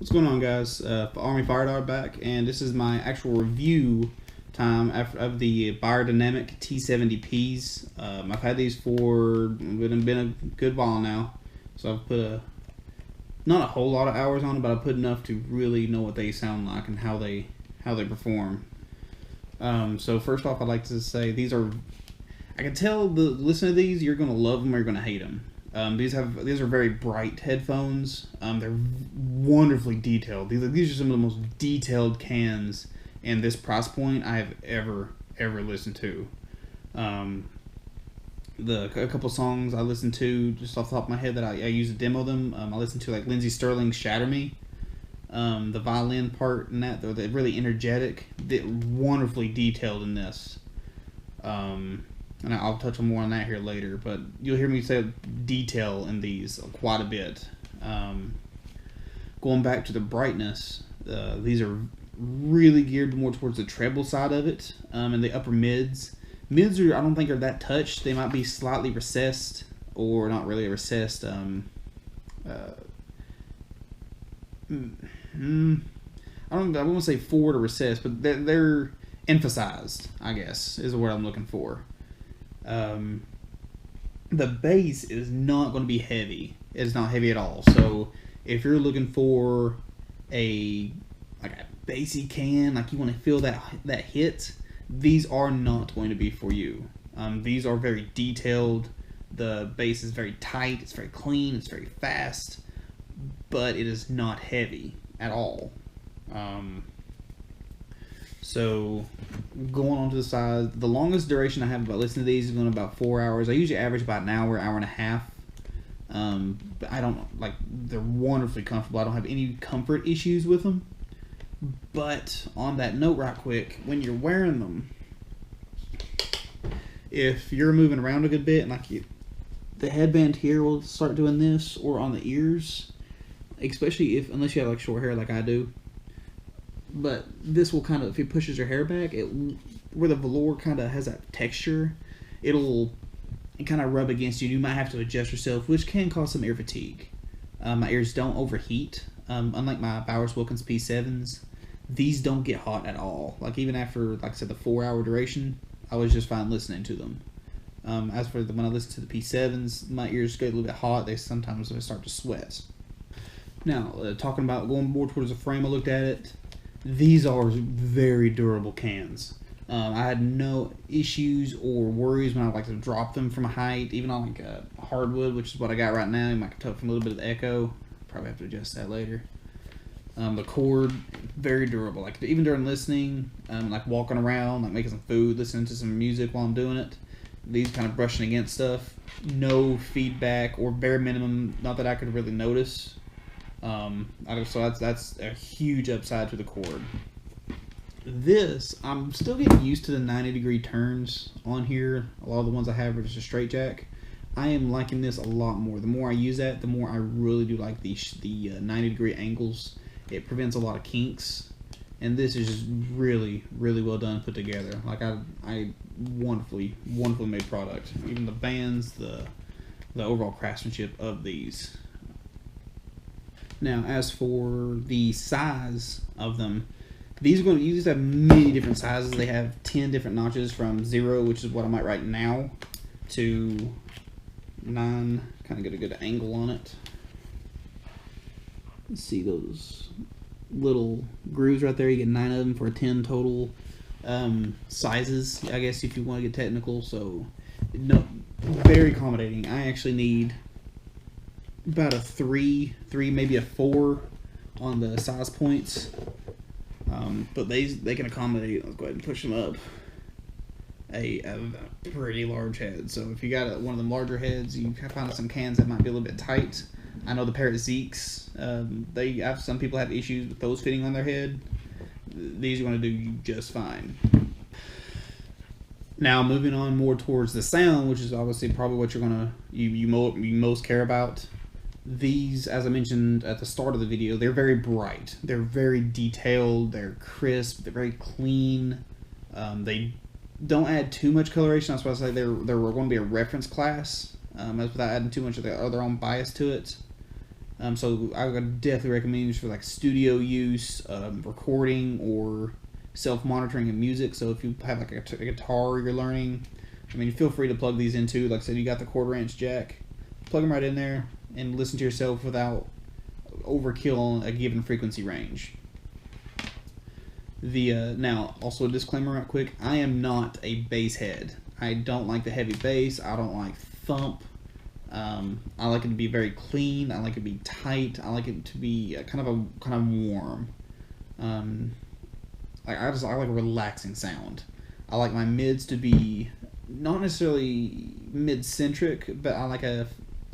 What's going on, guys? Army-Firedawg back, and this is my actual review time of the Beyerdynamic T70ps. I've had these for been a good while now, so I've put not a whole lot of hours on it, but I've put enough to really know what they sound like and how they perform. So first off, I'd like to say these are. I can tell listen to these, you're gonna love them or you're gonna hate them. These are very bright headphones. They're wonderfderfully detailed. These are some of the most detailed cans in this price point I have ever listened to. A couple songs I listened to just off the top of my head that I use to demo them. I listened to like Lindsey Sterling's "Shatter Me." The violin part in that, they're really energetic. They're wonderfully detailed in this. And I'll touch on more on that here later, but you'll hear me say detail in these quite a bit. Going back to the brightness, these are really geared more towards the treble side of it, and the upper mids. Mids I don't think are that touched. They might be slightly recessed, or not really recessed. I wouldn't say forward or recessed, but they're emphasized, I guess, is the word I'm looking for. The bass is not going to be heavy. It's not heavy at all. So if you're looking for a bassy can, like you want to feel that hit, these are not going to be for you. These are very detailed. The bass is very tight. It's very clean. It's very fast, but it is not heavy at all. So going on to the side, the longest duration I have about listening to these is going about 4 hours. I usually average about an hour and a half. But I don't they're wonderfully comfortable. I don't have any comfort issues with them. But on that note, right quick, when you're wearing them, if you're moving around a good bit and the headband here will start doing this, or on the ears, especially unless you have short hair like I do. But this will kind of, if it pushes your hair back, where the velour kind of has that texture, it kind of rub against you. You might have to adjust yourself, which can cause some ear fatigue. My ears don't overheat. Unlike my Bowers Wilkins P7s, these don't get hot at all. Even after, like I said, the 4 hour duration, I was just fine listening to them. As for when I listen to the P7s, my ears get a little bit hot. Sometimes start to sweat. Now, talking about going more towards the frame, I looked at it. These are very durable cans. I had no issues or worries when I like to drop them from a height, even on hardwood, which is what I got right now. You might cut from a little bit of the echo. Probably have to adjust that later. The cord, very durable. Even during listening, walking around, making some food, listening to some music while I'm doing it. These kind of brushing against stuff. No feedback, or bare minimum, not that I could really notice. So that's a huge upside to the cord. This, I'm still getting used to the 90-degree turns on here. A lot of the ones I have are just a straight jack. I am liking this a lot more. The more I use that, the more I really do like the 90-degree angles. It prevents a lot of kinks, and this is just really well done, put together. I wonderfully made product. Even the bands, the overall craftsmanship of these. Now, as for the size of them, these have many different sizes. They have 10 different notches from 0, which is what I'm at right now, to 9. Kind of get a good angle on it. Let's see those little grooves right there. You get 9 of them for 10 total sizes, I guess, if you want to get technical. So, no, very accommodating. I actually need about a 3, maybe a 4 on the size points, but they can accommodate. Let's go ahead and push them up. A pretty large head. So if you got one of them larger heads, you can find some cans that might be a little bit tight. I know the Parrot Zeeks, some people have issues with those fitting on their head. These are going to do just fine. Now moving on more towards the sound, which is obviously probably what you most care about. These, as I mentioned at the start of the video, they're very bright. They're very detailed. They're crisp. They're very clean. They don't add too much coloration. That's why I say they're going to be a reference class. Without adding too much of their own bias to it. So I would definitely recommend these for like studio use, recording, or self-monitoring of music. So if you have like a guitar you're learning, I mean, feel free to plug these into. Like I said, you got the 1/4" jack, plug them right in there and listen to yourself without overkill on a given frequency range. Now, also a disclaimer real quick, I am not a bass head. I don't like the heavy bass. I don't like thump. I like it to be very clean. I like it to be tight. I like it to be kind of warm. I like a relaxing sound. I like my mids to be not necessarily mid-centric, but I like a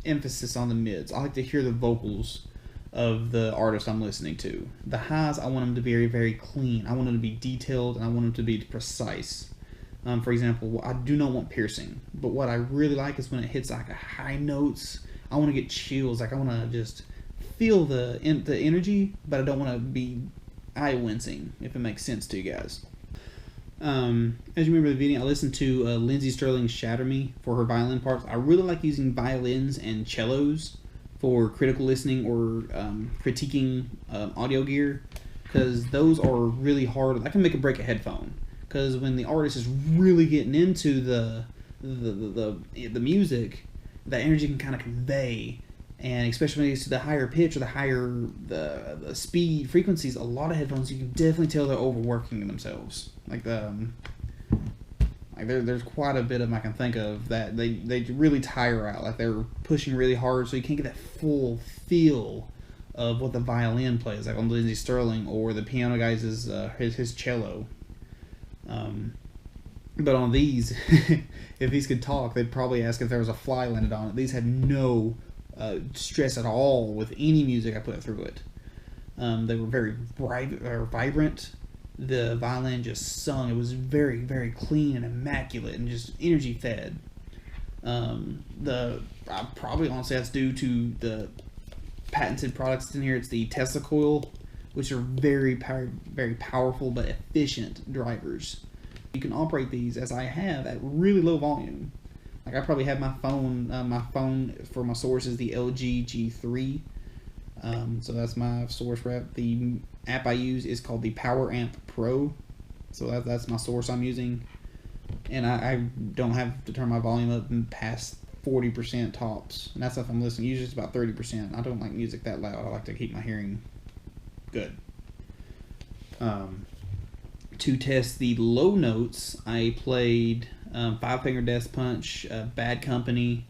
emphasis on the mids. I like to hear the vocals of the artist I'm listening to. The highs, I want them to be very, very clean. I want them to be detailed, and I want them to be precise. For example, I do not want piercing, but what I really like is when it hits like a high notes. I want to get chills. Like I want to just feel the energy, but I don't want to be eye-wincing, if it makes sense to you guys. As you remember the video, I listened to Lindsey Sterling's Shatter Me for her violin parts. I really like using violins and cellos for critical listening or critiquing audio gear, because those are really hard. I can make or break a headphone, because when the artist is really getting into the music, that energy can kind of convey. And especially when it gets to the higher pitch or the higher the speed frequencies, a lot of headphones, you can definitely tell they're overworking themselves. There's quite a bit of them I can think of that they really tire out. Like they're pushing really hard, so you can't get that full feel of what the violin plays, like on Lindsey Sterling, or the piano guy's his cello. But on these, if these could talk, they'd probably ask if there was a fly landed on it. These had no stress at all with any music I put through it. They were very vibrant. The violin just sung. It was very, very clean and immaculate and just energy fed. I probably honestly that's due to the patented products in here. It's the Tesla coil, which are very powerful but efficient drivers. You can operate these, as I have, at really low volume. Like I probably have my phone for my source is the LG G3. So that's my source rep. The app I use is called the Power Amp Pro. So that's my source I'm using. And I don't have to turn my volume up past 40% tops. And that's if I'm listening. Usually it's about 30%. I don't like music that loud. I like to keep my hearing good. To test the low notes, I played Five Finger Death Punch, Bad Company.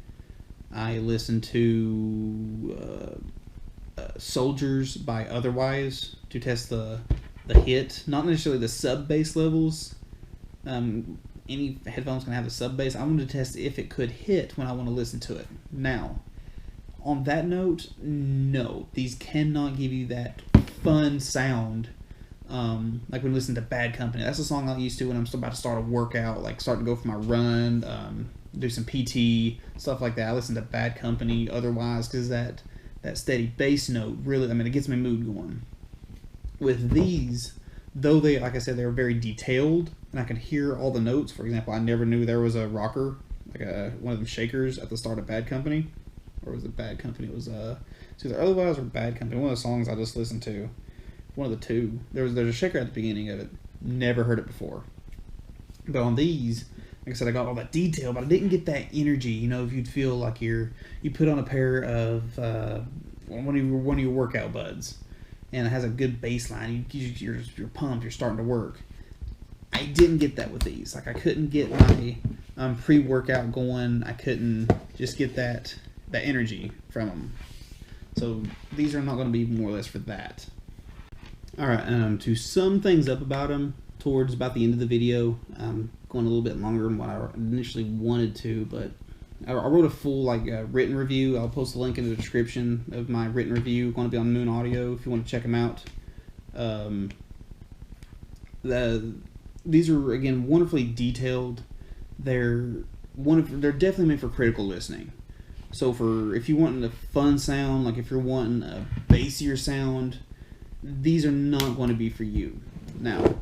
I listened to Soldiers by Otherwise to test the hit, not necessarily the sub bass levels. Any headphones can have the sub bass. I wanted to test if it could hit when I want to listen to it. Now, on that note, no, these cannot give you that fun sound. Like when we listen to Bad Company. That's a song I'm used to when I'm still about to start a workout, like starting to go for my run, do some PT, stuff like that. I listen to Bad Company Otherwise, because that steady bass note really, it gets my mood going. With these, though they, like I said, they were very detailed, and I could hear all the notes. For example, I never knew there was a rocker, like one of them shakers at the start of Bad Company. Or was it Bad Company? It was it's either Otherwise or Bad Company. One of the songs I just listened to. One of the two. There's a shaker at the beginning of it. Never heard it before. But on these, like I said, I got all that detail, but I didn't get that energy. You know, if you'd feel like you put on a pair of one of your workout buds, and it has a good bass line. You're pumped. You're starting to work. I didn't get that with these. Like I couldn't get my pre-workout going. I couldn't just get that energy from them. So these are not going to be more or less for that. Alright, to sum things up about them, towards about the end of the video, I'm going a little bit longer than what I initially wanted to, but I wrote a full written review. I'll post a link in the description of my written review. Going to be on Moon Audio if you want to check them out. These are, again, wonderfully detailed. They're definitely meant for critical listening. So if you want a fun sound, like if you're wanting a bassier sound, these are not going to be for you. Now,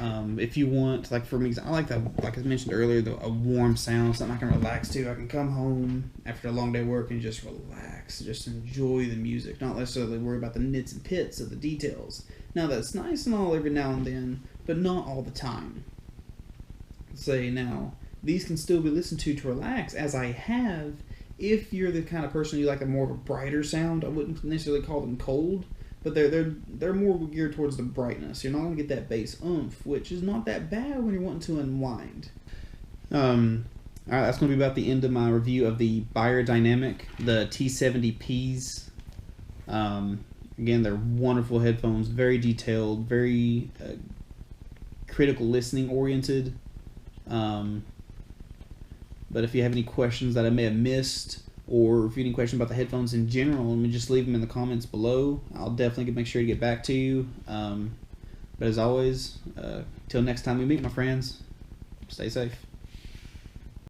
If you want, like for me, I like that, like I mentioned earlier, a warm sound, something I can relax to. I can come home after a long day of work and just relax, just enjoy the music, not necessarily worry about the nits and pits of the details. Now that's nice and all every now and then, but not all the time. Say now, these can still be listened to relax, as I have. If you're the kind of person you like a more of a brighter sound, I wouldn't necessarily call them cold, but they're more geared towards the brightness. You're not going to get that bass oomph, which is not that bad when you're wanting to unwind. Alright, that's going to be about the end of my review of the Beyerdynamic, the T70Ps. Again, they're wonderful headphones, very detailed, very critical listening oriented. But if you have any questions that I may have missed, or if you have any questions about the headphones in general, let me just leave them in the comments below. I'll definitely make sure to get back to you. But as always, till next time we meet, my friends, stay safe.